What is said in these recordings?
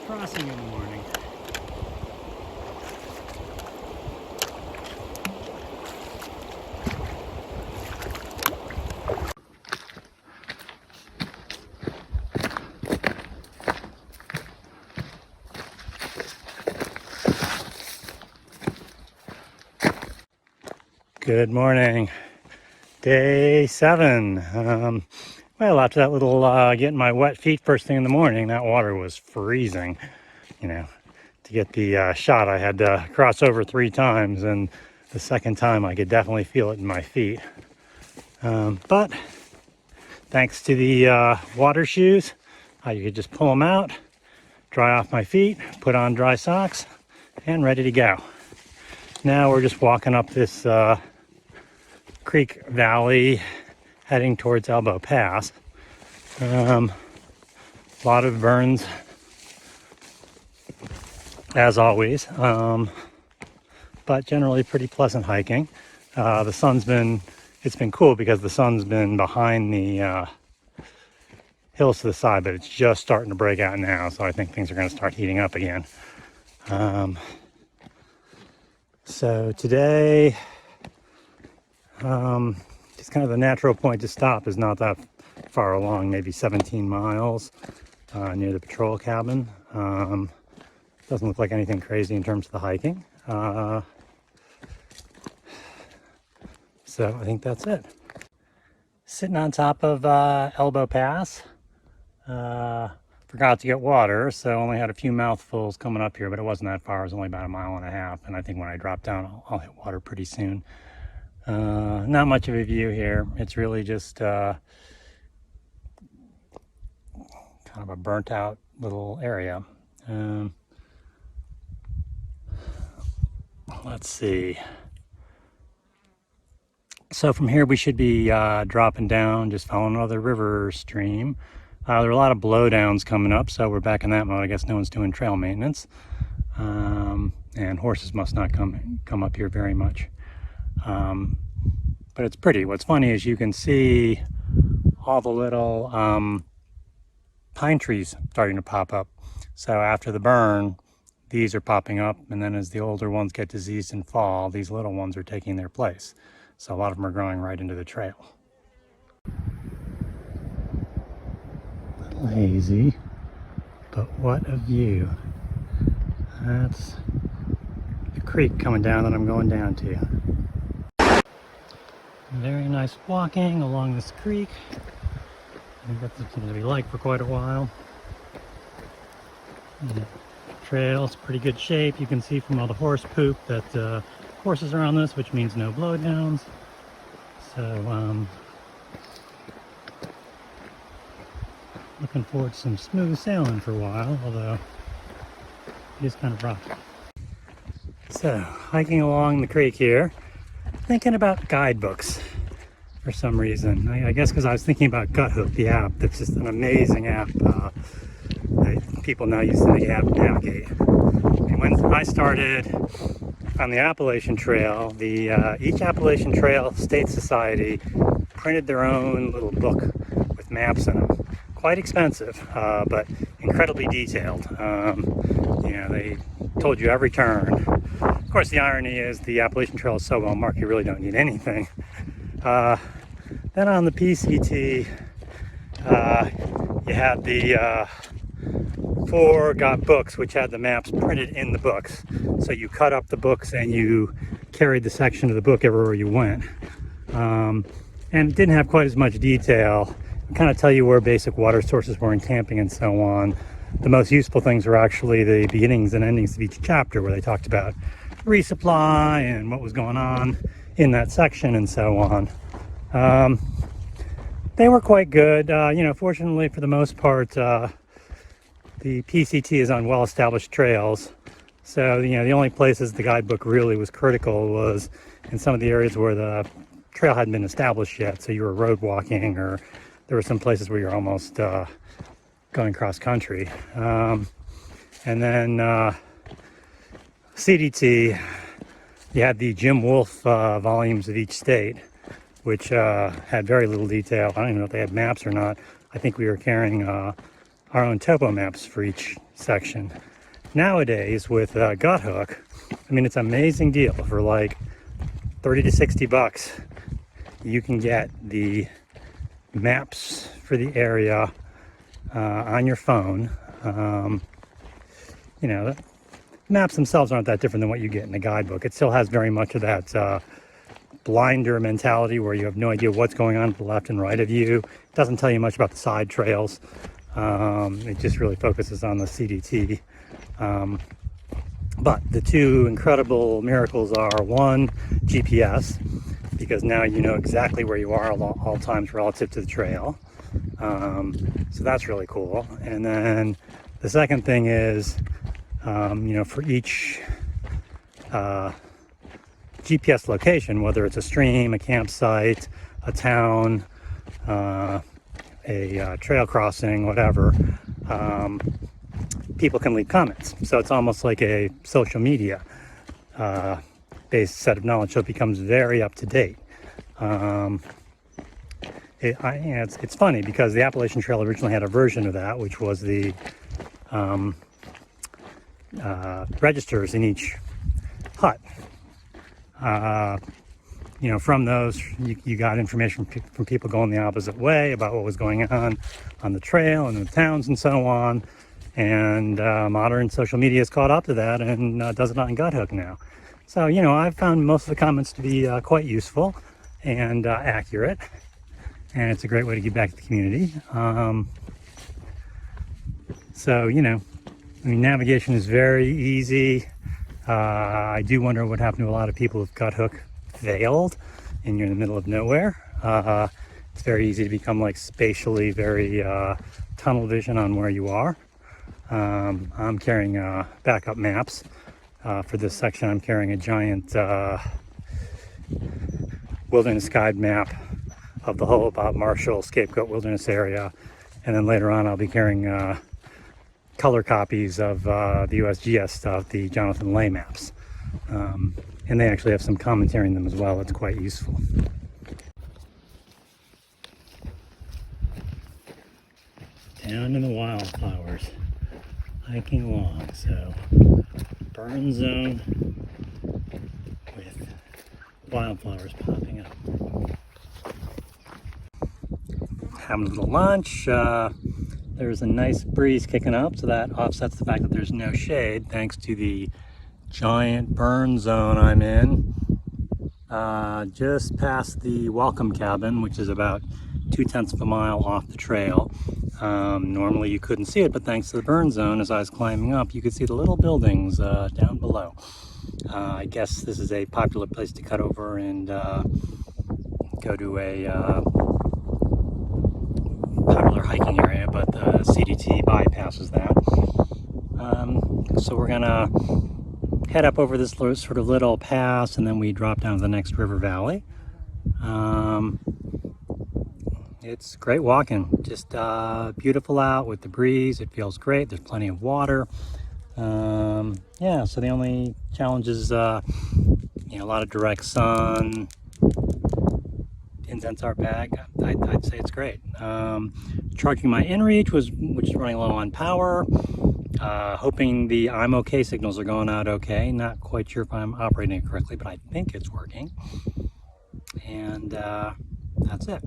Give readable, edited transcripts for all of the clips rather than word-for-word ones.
crossing in the morning. Good morning. Day 7. Well, after that little getting my wet feet first thing in the morning, that water was freezing. You know, to get the shot, I had to cross over 3 times, and the second time I could definitely feel it in my feet. But thanks to the water shoes, you could just pull them out, dry off my feet, put on dry socks, and ready to go. Now we're just walking up this creek valley heading towards Elbow Pass. A lot of burns as always, but generally pretty pleasant hiking. It's been cool because the sun's been behind the hills to the side, but it's just starting to break out now, so I think things are going to start heating up again. So today, just kind of the natural point to stop is not that far along, maybe 17 miles near the patrol cabin. Doesn't look like anything crazy in terms of the hiking. So I think that's it. Sitting on top of Elbow Pass. Forgot to get water, so only had a few mouthfuls coming up here, but it wasn't that far. It was only about 1.5 miles, and I think when I drop down, I'll hit water pretty soon. Not much of a view here. It's really just kind of a burnt out little area. Let's see. So from here we should be dropping down, just following another river stream. There are a lot of blowdowns coming up, so we're back in that mode. I guess no one's doing trail maintenance. And horses must not come up here very much. But it's pretty. What's funny is you can see all the little pine trees starting to pop up. So after the burn, these are popping up, and then as the older ones get diseased and fall, these little ones are taking their place. So a lot of them are growing right into the trail. A little hazy, but what a view. That's the creek coming down that I'm going down to. Very nice walking along this creek. I think that's going to be like for quite a while. The trail's pretty good shape. You can see from all the horse poop that horses are on this, which means no blowdowns. So looking forward to some smooth sailing for a while, although it is kind of rough. So hiking along the creek here, thinking about guidebooks for some reason. I guess because I was thinking about Guthook, the app. That's just an amazing app that people now use to navigate. And when I started on the Appalachian Trail, each Appalachian Trail State Society printed their own little book with maps in them. Quite expensive, but incredibly detailed. They told you every turn. Of course, the irony is the Appalachian Trail is so well marked, you really don't need anything. Then on the PCT, you had the 4 got books, which had the maps printed in the books. So you cut up the books and you carried the section of the book everywhere you went. And it didn't have quite as much detail. It kind of tell you where basic water sources were in camping and so on. The most useful things were actually the beginnings and endings of each chapter, where they talked about resupply and what was going on in that section and so on. They were quite good. Fortunately for the most part, the PCT is on well-established trails. So, the only places the guidebook really was critical was in some of the areas where the trail hadn't been established yet. So you were road walking, or there were some places where you're almost going cross country. And then CDT, you had the Jim Wolfe volumes of each state, which had very little detail. I don't even know if they had maps or not. I think we were carrying our own topo maps for each section. Nowadays with Guthook, I mean, it's an amazing deal. For like 30 to 60 bucks, you can get the maps for the area on your phone. You know, the maps themselves aren't that different than what you get in a guidebook. It still has very much of that blinder mentality where you have no idea what's going on to the left and right of you. It doesn't tell you much about the side trails. It just really focuses on the CDT. But the two incredible miracles are, one, GPS, because now you know exactly where you are all times relative to the trail. So that's really cool. And then the second thing is, you know, for each GPS location, whether it's a stream, a campsite, a town, a trail crossing, whatever, people can leave comments. So it's almost like a social media based set of knowledge, so it becomes very up to date. It's funny because the Appalachian Trail originally had a version of that, which was the registers in each hut. You know, from those, you got information from people going the opposite way about what was going on the trail and the towns and so on. And modern social media has caught up to that and does it on Guthook now. So, you know, I've found most of the comments to be quite useful and accurate. And it's a great way to give back to the community. So, you know, I mean, navigation is very easy. I do wonder what happened to a lot of people if Guthook failed and you're in the middle of nowhere. It's very easy to become like spatially very tunnel vision on where you are. I'm carrying backup maps. For this section, I'm carrying a giant wilderness guide map of the whole Marshall Scapegoat Wilderness area. And then later on, I'll be carrying color copies of the USGS stuff, the Jonathan Lay maps. And they actually have some commentary in them as well. It's quite useful. Down in the wildflowers, hiking along. So, burn zone with wildflowers popping up. Having a little lunch. There's a nice breeze kicking up, so that offsets the fact that there's no shade thanks to the giant burn zone I'm in. Just past the welcome cabin, which is about 2/10 of a mile off the trail. Normally you couldn't see it, but thanks to the burn zone, as I was climbing up, you could see the little buildings down below. I guess this is a popular place to cut over and go to a popular hiking area, but the CDT bypasses that. So we're gonna head up over this sort of little pass, and then we drop down to the next river valley. It's great walking, just beautiful out with the breeze. It feels great. There's plenty of water. Yeah, so the only challenge is you know, a lot of direct sun. Indents our bag. I'd say it's great. Charging my inReach, which is running low on power. Hoping the I'm okay signals are going out okay. Not quite sure if I'm operating it correctly, but I think it's working. And that's it.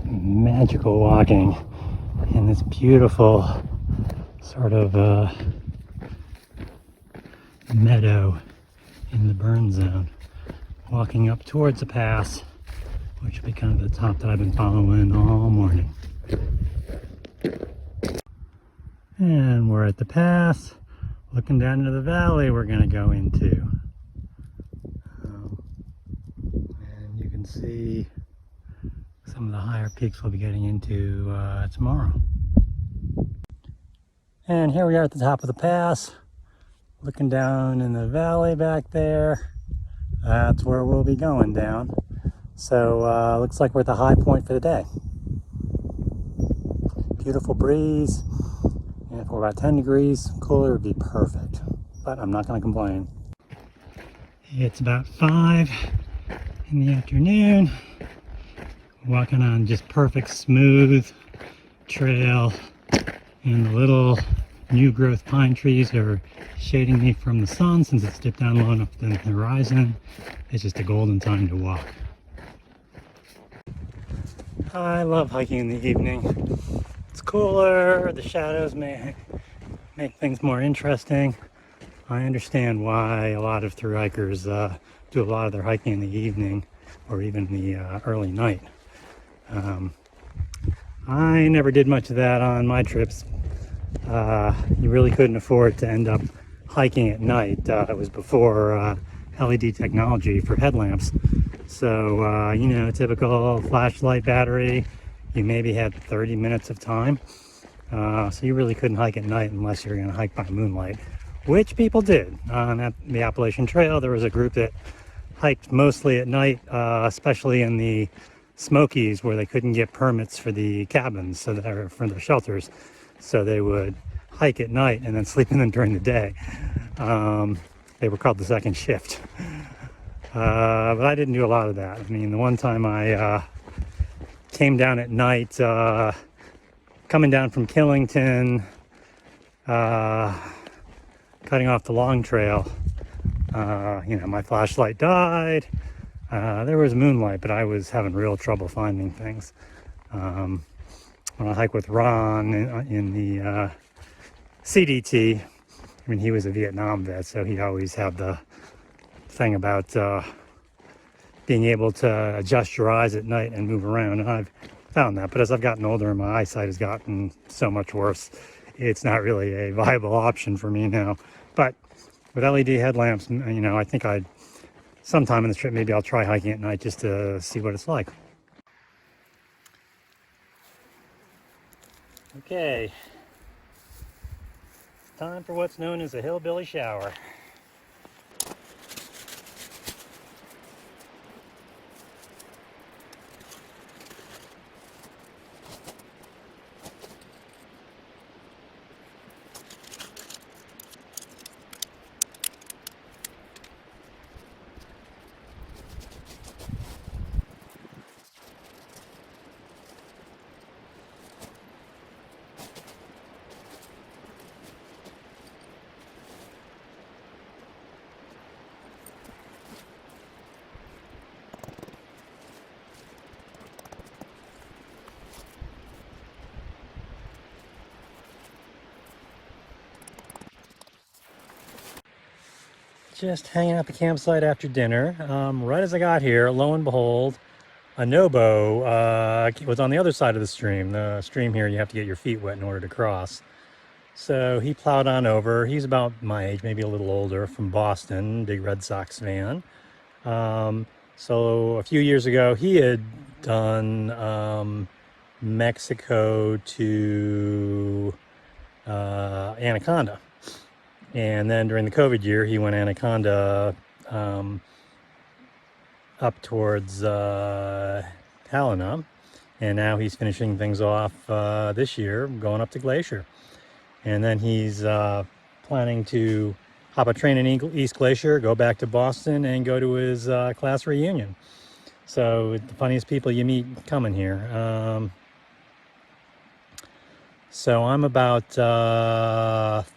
Magical walking in this beautiful sort of meadow in the burn zone. Walking up towards the pass, which will be kind of the top that I've been following all morning. And we're at the pass, looking down into the valley we're going to go into. And you can see some of the higher peaks we'll be getting into tomorrow. And here we are at the top of the pass, looking down in the valley back there. That's where we'll be going down. So looks like we're at the high point for the day. Beautiful breeze. And if we're about 10 degrees cooler, it would be perfect. But I'm not going to complain. It's about 5 in the afternoon. Walking on just perfect, smooth trail, and the little new growth pine trees are shading me from the sun since it's dipped down low enough to the horizon. It's just a golden time to walk. I love hiking in the evening. It's cooler, the shadows may make things more interesting. I understand why a lot of thru hikers do a lot of their hiking in the evening or even the early night. I never did much of that on my trips. You really couldn't afford to end up hiking at night. It was before LED technology for headlamps. So, you know, typical flashlight battery, you maybe had 30 minutes of time. So you really couldn't hike at night unless you're going to hike by moonlight, which people did. On the Appalachian Trail, there was a group that hiked mostly at night, especially in the Smokies where they couldn't get permits for the cabins, so that, for the shelters. So they would hike at night and then sleep in them during the day. They were called the second shift. But I didn't do a lot of that. I mean, the one time I came down at night, coming down from Killington, cutting off the long trail, you know, my flashlight died. There was moonlight, but I was having real trouble finding things. When I hiked with Ron in the CDT, I mean, he was a Vietnam vet, so he always had the thing about being able to adjust your eyes at night and move around. And I've found that, but as I've gotten older and my eyesight has gotten so much worse, it's not really a viable option for me now. But with LED headlamps, you know, I think sometime in this trip, maybe I'll try hiking at night just to see what it's like. Okay, time for what's known as a hillbilly shower. Just hanging out at the campsite after dinner. Right as I got here, lo and behold, a Nobo was on the other side of the stream. The stream here, you have to get your feet wet in order to cross. So he plowed on over. He's about my age, maybe a little older, from Boston, big Red Sox fan. So a few years ago, he had done Mexico to Anaconda. And then during the COVID year, he went Anaconda up towards Helena. And now he's finishing things off this year, going up to Glacier. And then he's planning to hop a train in East Glacier, go back to Boston, and go to his class reunion. So the funniest people you meet coming here. So I'm about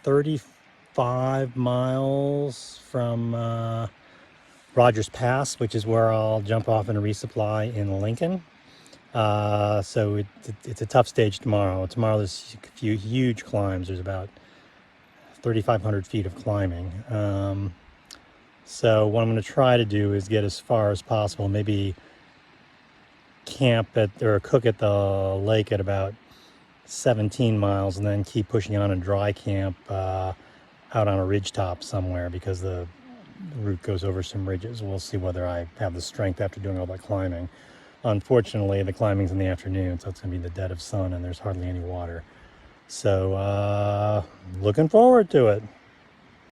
35 miles from Rogers Pass, which is where I'll jump off in a resupply in Lincoln. So it's a tough stage tomorrow. Tomorrow there's a few huge climbs. There's about 3,500 feet of climbing. So what I'm going to try to do is get as far as possible, maybe camp at or cook at the lake at about 17 miles and then keep pushing on and dry camp out on a ridge top somewhere, because the route goes over some ridges. We'll see whether I have the strength after doing all that climbing. Unfortunately, the climbing's in the afternoon, so it's going to be the dead of sun and there's hardly any water. So looking forward to it.